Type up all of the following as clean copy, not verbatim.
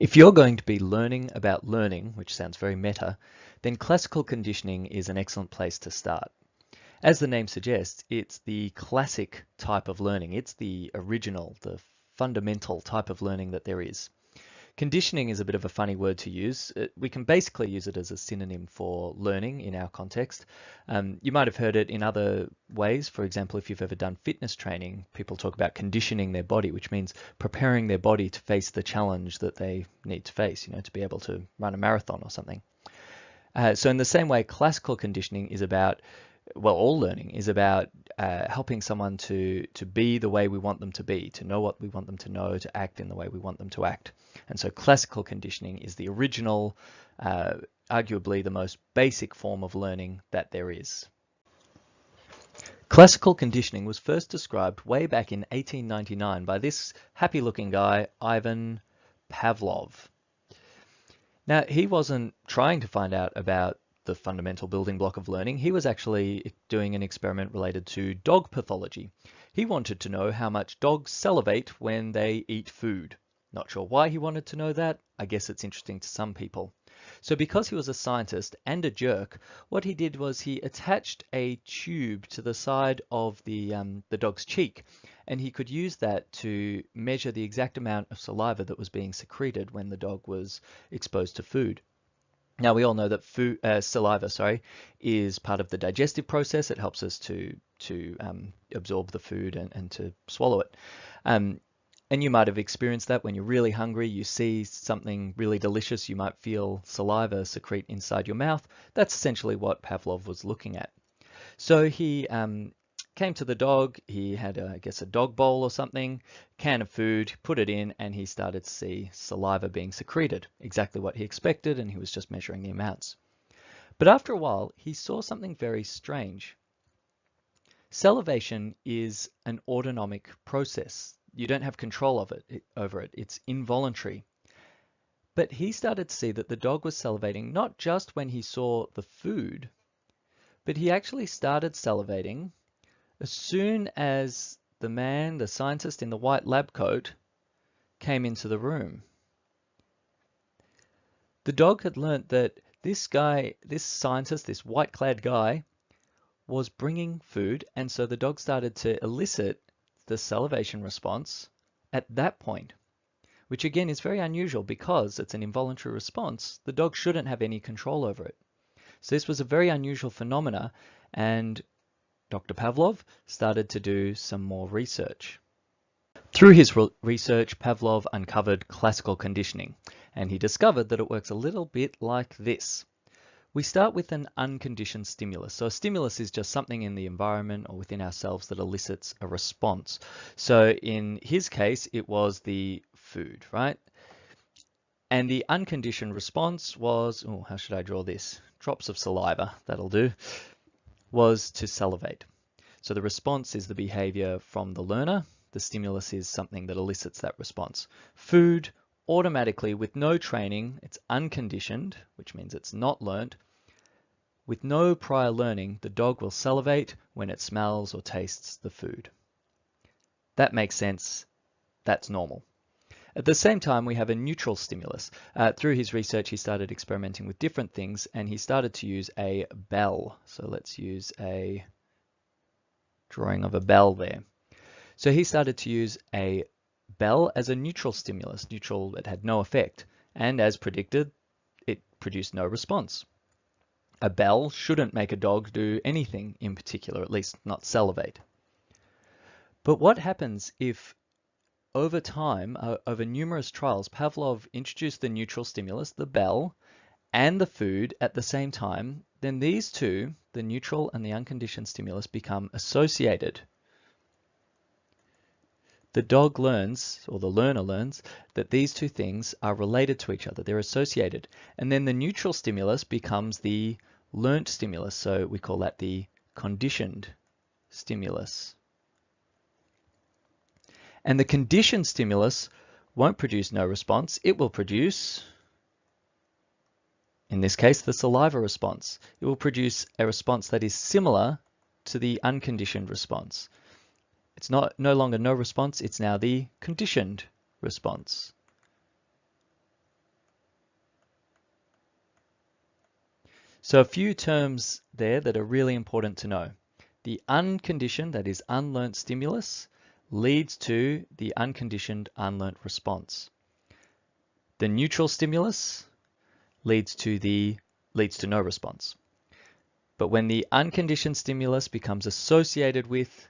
If you're going to be learning about learning, which sounds very meta, then classical conditioning is an excellent place to start. As the name suggests, it's the classic type of learning. It's the original, the fundamental type of learning that there is. Conditioning is a bit of a funny word to use. We can basically use it as a synonym for learning in our context. You might have heard it in other ways. For example, if you've ever done fitness training, people talk about conditioning their body, which means preparing their body to face the challenge that they need to face, to be able to run a marathon or something. So in the same way, classical conditioning is about, well, all learning is about helping someone to be the way we want them to be, to know what we want them to know, to act in the way we want them to act. And so classical conditioning is the original, arguably the most basic form of learning that there is. Classical conditioning was first described way back in 1899 by this happy-looking guy, Ivan Pavlov. Now, he wasn't trying to find out about the fundamental building block of learning. He was actually doing an experiment related to dog pathology. He wanted to know how much dogs salivate when they eat food. Not sure why he wanted to know that. I guess it's interesting to some people. So because he was a scientist and a jerk, what he did was he attached a tube to the side of the dog's cheek, and he could use that to measure the exact amount of saliva that was being secreted when the dog was exposed to food. Now we all know that saliva, is part of the digestive process. It helps us to absorb the food and to swallow it. And you might have experienced that when you're really hungry, you see something really delicious, you might feel saliva secrete inside your mouth. That's essentially what Pavlov was looking at. So he came to the dog, he had, I guess, a dog bowl or something, can of food, put it in, and he started to see saliva being secreted, exactly what he expected, and he was just measuring the amounts. But after a while, he saw something very strange. Salivation is an autonomic process. You don't have control over it. It's involuntary. But he started to see that the dog was salivating not just when he saw the food, but he actually started salivating as soon as the scientist in the white lab coat, came into the room. The dog had learnt that this scientist, this white-clad guy, was bringing food, and so the dog started to elicit the salivation response at that point, which again is very unusual because it's an involuntary response. The dog shouldn't have any control over it. So this was a very unusual phenomena, and Dr. Pavlov started to do some more research. Through his research, Pavlov uncovered classical conditioning, and he discovered that it works a little bit like this. We start with an unconditioned stimulus. So a stimulus is just something in the environment or within ourselves that elicits a response. So in his case, it was the food, right? And the unconditioned response was, oh, how should I draw this? Drops of saliva, that'll do, was to salivate. So the response is the behavior from the learner. The stimulus is something that elicits that response. Food, automatically, with no training, it's unconditioned, which means it's not learnt. With no prior learning, the dog will salivate when it smells or tastes the food. That makes sense. That's normal. At the same time, we have a neutral stimulus. Through his research, he started experimenting with different things, and he started to use a bell. So let's use a drawing of a bell there. So he started to use a bell as a neutral stimulus. Neutral, it had no effect. And as predicted, it produced no response. A bell shouldn't make a dog do anything in particular, at least not salivate. But what happens if over time, over numerous trials, Pavlov introduced the neutral stimulus, the bell, and the food at the same time? Then these two, the neutral and the unconditioned stimulus, become associated. The dog learns, or the learner learns, that these two things are related to each other. They're associated. And then the neutral stimulus becomes the learnt stimulus. So we call that the conditioned stimulus. And the conditioned stimulus won't produce no response. It will produce, in this case, the saliva response. It will produce a response that is similar to the unconditioned response. It's no longer no response, it's now the conditioned response. So a few terms there that are really important to know. The unconditioned, that is unlearnt stimulus, leads to the unconditioned unlearnt response. The neutral stimulus leads to no response. But when the unconditioned stimulus becomes associated with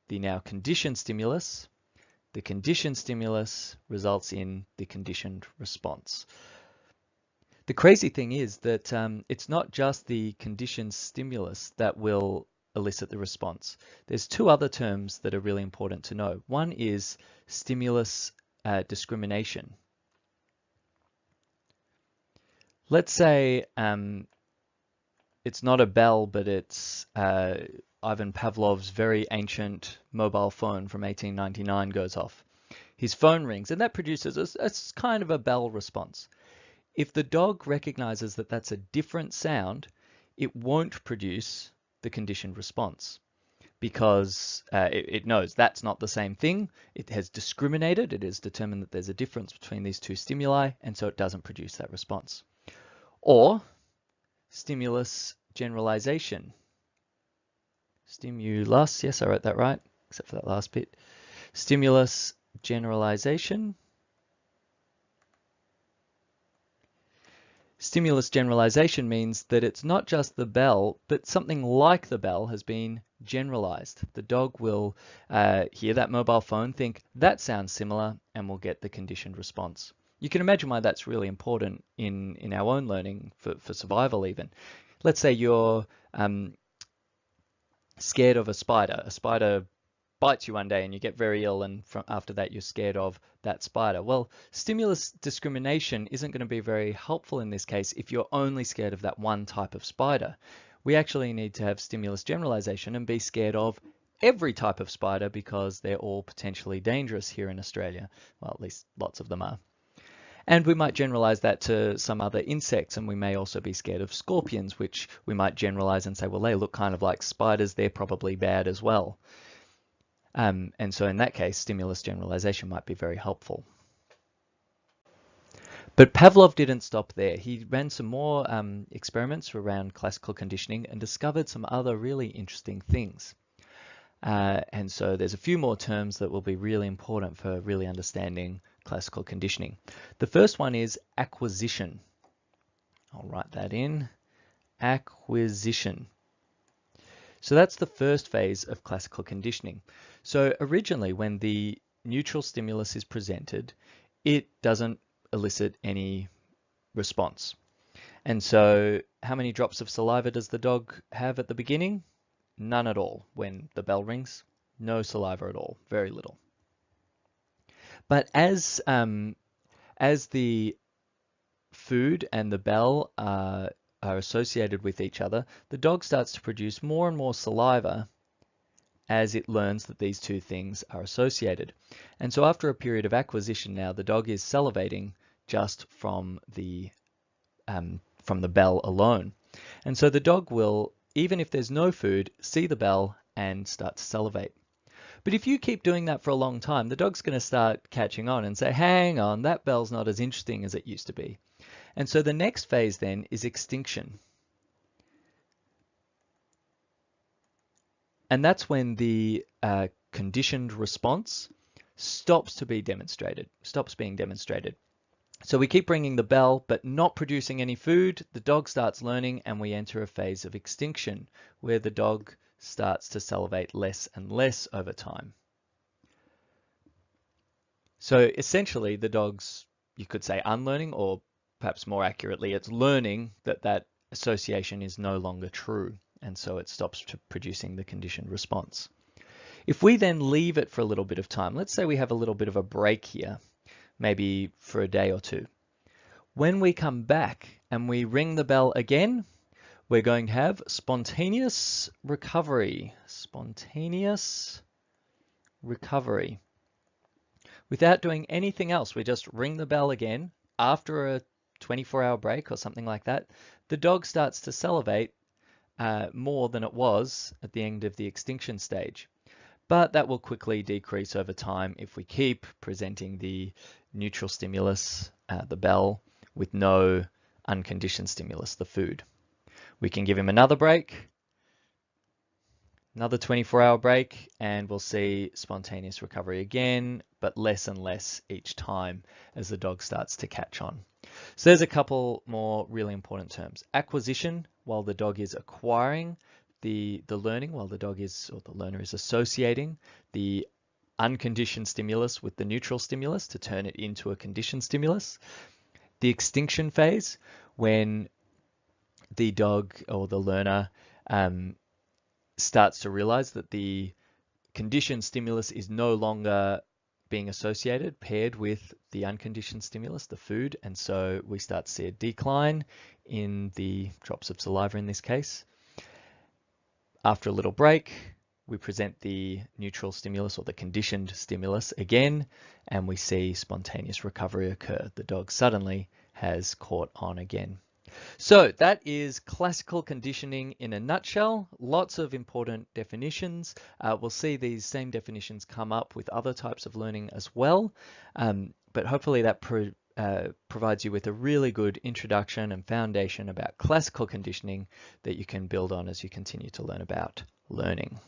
the now conditioned stimulus, the conditioned stimulus results in the conditioned response. The crazy thing is that it's not just the conditioned stimulus that will elicit the response. There's two other terms that are really important to know. One is stimulus discrimination. Let's say it's not a bell, but it's Ivan Pavlov's very ancient mobile phone from 1899 goes off. His phone rings, and that produces a kind of a bell response. If the dog recognizes that that's a different sound, it won't produce the conditioned response because it knows that's not the same thing. It has discriminated. It has determined that there's a difference between these two stimuli, and so it doesn't produce that response. Or stimulus generalization. Stimulus, yes, I wrote that right, except for that last bit. Stimulus generalization. Stimulus generalization means that it's not just the bell, but something like the bell has been generalized. The dog will hear that mobile phone, think that sounds similar, and will get the conditioned response. You can imagine why that's really important in our own learning for survival even. Let's say you're scared of a spider. A spider bites you one day and you get very ill, and after that you're scared of that spider. Well, stimulus discrimination isn't going to be very helpful in this case if you're only scared of that one type of spider. We actually need to have stimulus generalization and be scared of every type of spider because they're all potentially dangerous here in Australia. Well, at least lots of them are. And we might generalize that to some other insects, and we may also be scared of scorpions, which we might generalize and say, well, they look kind of like spiders, they're probably bad as well. And so in that case, stimulus generalization might be very helpful. But Pavlov didn't stop there. He ran some more experiments around classical conditioning and discovered some other really interesting things. And so there's a few more terms that will be really important for really understanding classical conditioning. The first one is acquisition. I'll write that in. Acquisition. So that's the first phase of classical conditioning. So originally, when the neutral stimulus is presented, it doesn't elicit any response. And so how many drops of saliva does the dog have at the beginning? None at all. When the bell rings, no saliva at all, very little. But as the food and the bell are associated with each other, the dog starts to produce more and more saliva as it learns that these two things are associated. And so after a period of acquisition now, the dog is salivating just from the bell alone. And so the dog will, even if there's no food, see the bell and start to salivate. But if you keep doing that for a long time, the dog's going to start catching on and say, hang on, that bell's not as interesting as it used to be. And so the next phase then is extinction. And that's when the conditioned response stops being demonstrated. So we keep ringing the bell, but not producing any food. The dog starts learning, and we enter a phase of extinction where the dog starts to salivate less and less over time. So essentially, the dog's, you could say, unlearning, or perhaps more accurately, it's learning that that association is no longer true, and so it stops producing the conditioned response. If we then leave it for a little bit of time, let's say we have a little bit of a break here, maybe for a day or two. When we come back and we ring the bell again, we're going to have spontaneous recovery. Spontaneous recovery. Without doing anything else, we just ring the bell again after a 24-hour break or something like that. The dog starts to salivate more than it was at the end of the extinction stage. But that will quickly decrease over time if we keep presenting the neutral stimulus, the bell, with no unconditioned stimulus, the food. We can give him another break, another 24-hour break, and we'll see spontaneous recovery again, but less and less each time as the dog starts to catch on. So there's a couple more really important terms. Acquisition, while the dog is acquiring the learning, while the dog is, or the learner is associating the unconditioned stimulus with the neutral stimulus to turn it into a conditioned stimulus. The extinction phase, when the dog or the learner starts to realize that the conditioned stimulus is no longer being associated, paired with the unconditioned stimulus, the food, and so we start to see a decline in the drops of saliva in this case. After a little break, we present the neutral stimulus or the conditioned stimulus again, and we see spontaneous recovery occur. The dog suddenly has caught on again. So that is classical conditioning in a nutshell. Lots of important definitions. We'll see these same definitions come up with other types of learning as well, but hopefully that provides you with a really good introduction and foundation about classical conditioning that you can build on as you continue to learn about learning.